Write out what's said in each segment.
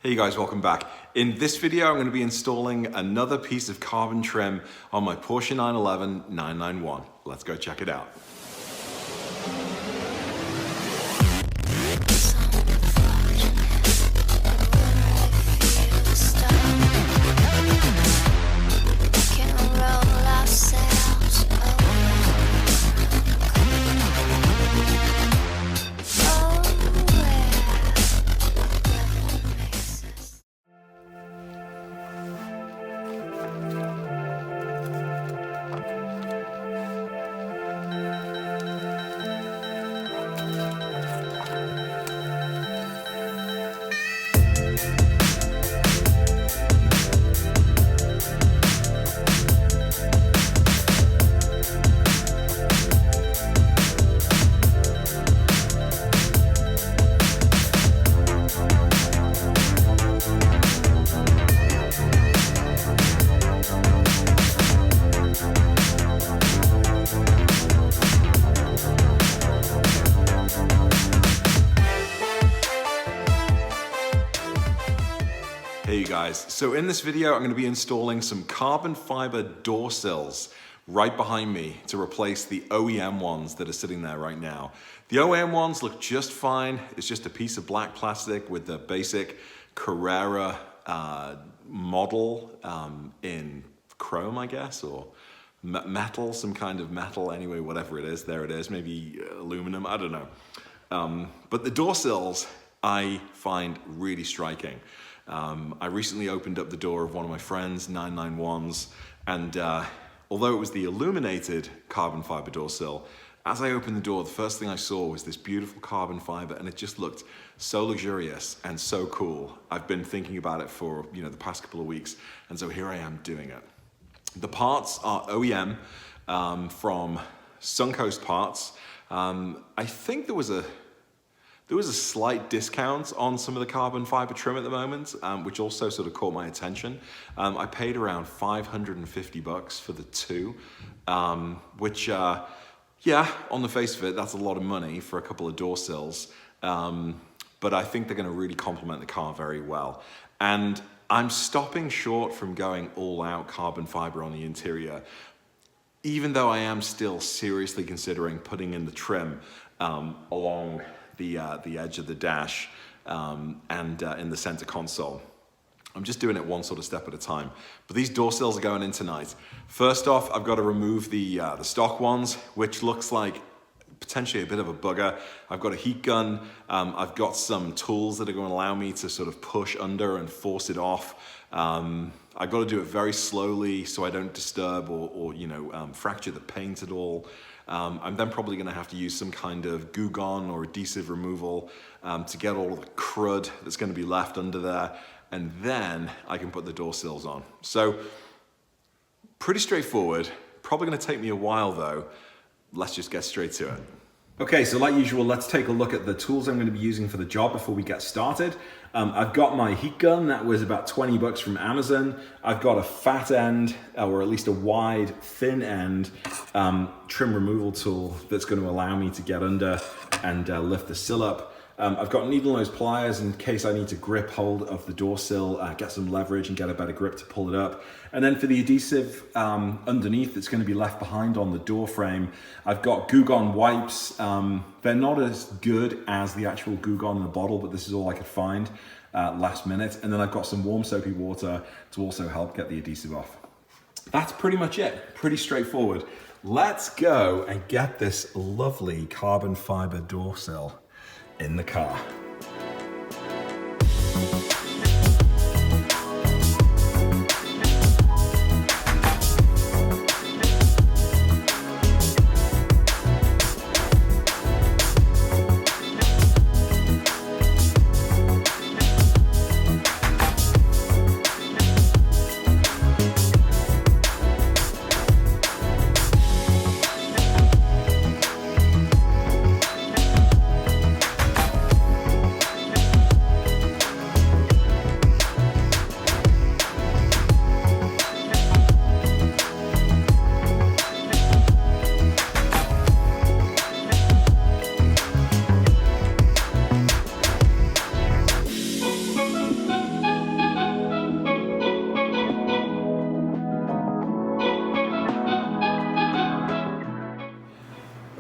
Hey you guys, welcome back. In this video, I'm going to be installing another piece of carbon trim on my Porsche 911 991. Let's go check it out. Hey you guys, so in this video I'm going to be installing some carbon fiber door sills right behind me to replace the OEM ones that are sitting there right now. The OEM ones look just fine. It's just a piece of black plastic with the basic Carrera model in chrome, I guess, or metal, some kind of metal, anyway, whatever it is, there it is, maybe aluminum, I don't know. But the door sills I find really striking. I recently opened up the door of one of my friends' 991s, and although it was the illuminated carbon fiber door sill, as I opened the door, the first thing I saw was this beautiful carbon fiber, and it just looked so luxurious and so cool. I've been thinking about it for the past couple of weeks, and so here I am doing it. The parts are OEM from Suncoast Parts. I think there was a slight discount on some of the carbon fiber trim at the moment, which also sort of caught my attention. I paid around $550 for the two, which, yeah, on the face of it, that's a lot of money for a couple of door sills. But I think they're gonna really complement the car very well. And I'm stopping short from going all out carbon fiber on the interior, even though I am still seriously considering putting in the trim along the edge of the dash and in the center console. I'm just doing it one sort of step at a time. But these door sills are going in tonight. First off, I've got to remove the stock ones, which looks like potentially a bit of a bugger. I've got a heat gun. I've got some tools that are going to allow me to sort of push under and force it off. I've got to do it very slowly so I don't disturb or fracture the paint at all. I'm then probably going to have to use some kind of glue gun or adhesive removal to get all the crud that's going to be left under there, and then I can put the door sills on. So pretty straightforward. Probably going to take me a while though. Let's just get straight to it. Okay, so like usual, let's take a look at the tools I'm going to be using for the job before we get started. I've got my heat gun, that was about 20 bucks from Amazon. I've got a fat end, or at least a wide, thin end trim removal tool that's going to allow me to get under and lift the sill up. I've got needle nose pliers in case I need to grip hold of the door sill, get some leverage and get a better grip to pull it up. And then for the adhesive underneath that's going to be left behind on the door frame, I've got Goo Gone wipes. They're not as good as the actual Goo Gone in the bottle, but this is all I could find last minute. And then I've got some warm soapy water to also help get the adhesive off. That's pretty much it. Pretty straightforward. Let's go and get this lovely carbon fiber door sill in the car.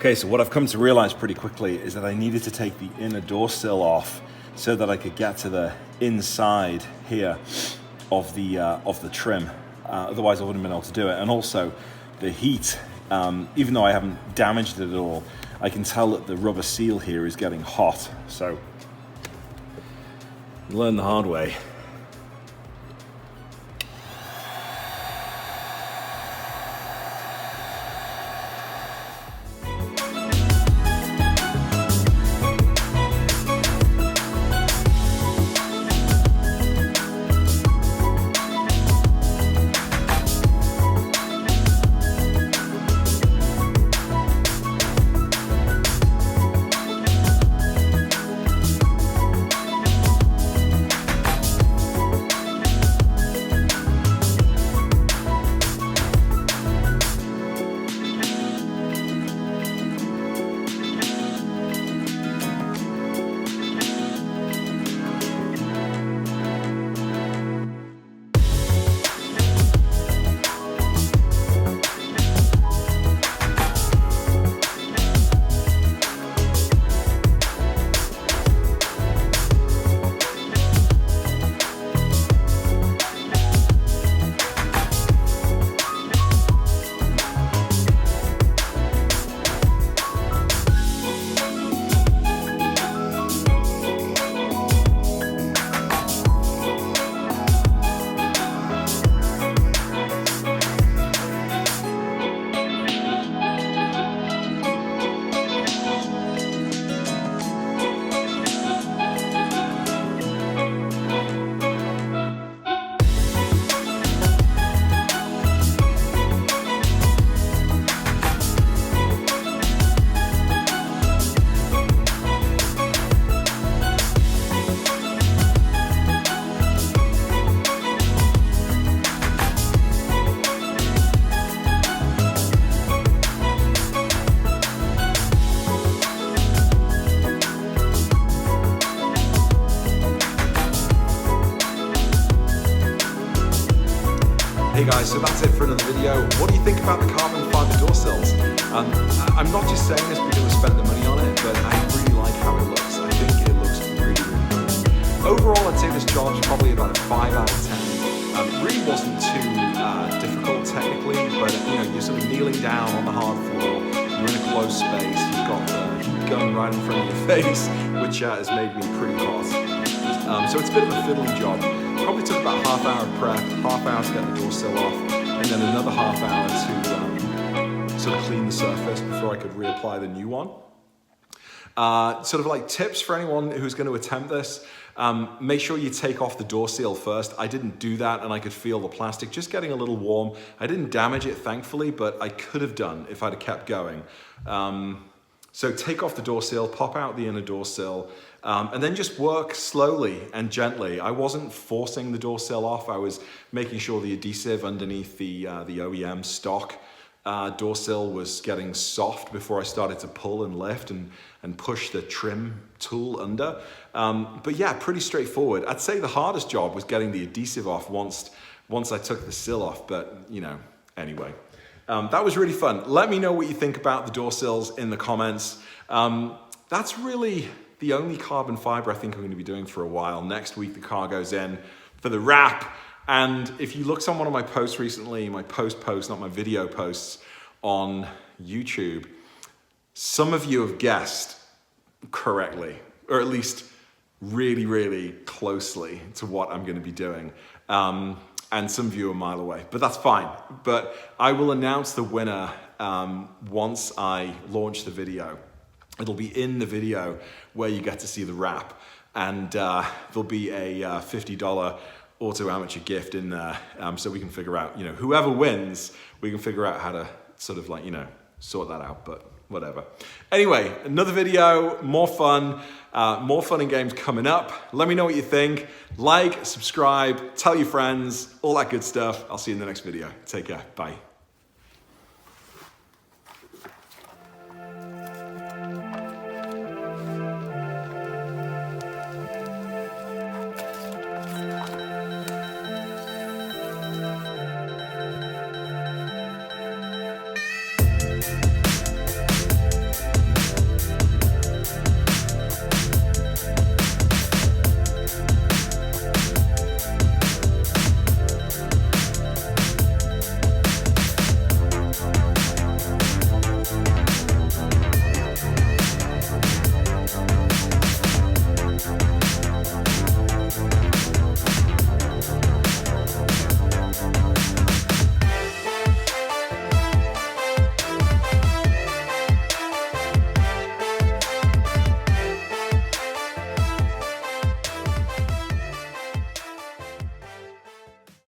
Okay, so what I've come to realize pretty quickly is that I needed to take the inner door sill off so that I could get to the inside here of the trim. Otherwise I wouldn't have been able to do it. And also the heat, even though I haven't damaged it at all, I can tell that the rubber seal here is getting hot. So learn the hard way. Hey guys, so that's it for another video. What do you think about the carbon fiber door sills? I'm not just saying this because I spent the money on it, but I really like how it looks. I think it looks really, really good. Overall, I'd say this job's probably about a 5 out of 10. It really wasn't too difficult technically, but you're sort of kneeling down on the hard floor, you're in a closed space, you've got the gun right in front of your face, which has made me pretty hot. So it's a bit of a fiddly job. Probably took about half hour of prep, half hour to get the door sill off, and then another half hour to sort of clean the surface before I could reapply the new one. Sort of like tips for anyone who's going to attempt this, make sure you take off the door seal first. I didn't do that and I could feel the plastic just getting a little warm. I didn't damage it thankfully, but I could have done if I'd have kept going. So take off the door seal, pop out the inner door sill, and then just work slowly and gently. I wasn't forcing the door sill off. I was making sure the adhesive underneath the OEM stock door sill was getting soft before I started to pull and lift and push the trim tool under. But yeah, pretty straightforward. I'd say the hardest job was getting the adhesive off once I took the sill off, but anyway. That was really fun. Let me know what you think about the door sills in the comments. That's really the only carbon fiber I think I'm going to be doing for a while. Next week the car goes in for the wrap. And if you looked on one of my posts recently, my posts, not my video posts on YouTube, some of you have guessed correctly, or at least really, really closely to what I'm going to be doing. And some of you are a mile away, but that's fine. But I will announce the winner once I launch the video. It'll be in the video where you get to see the wrap, and there'll be a $50 auto amateur gift in there, so we can figure out, whoever wins, we can figure out how to sort of sort that out, but whatever. Anyway, another video, more fun and games coming up. Let me know what you think. Like, subscribe, tell your friends, all that good stuff. I'll see you in the next video. Take care. Bye.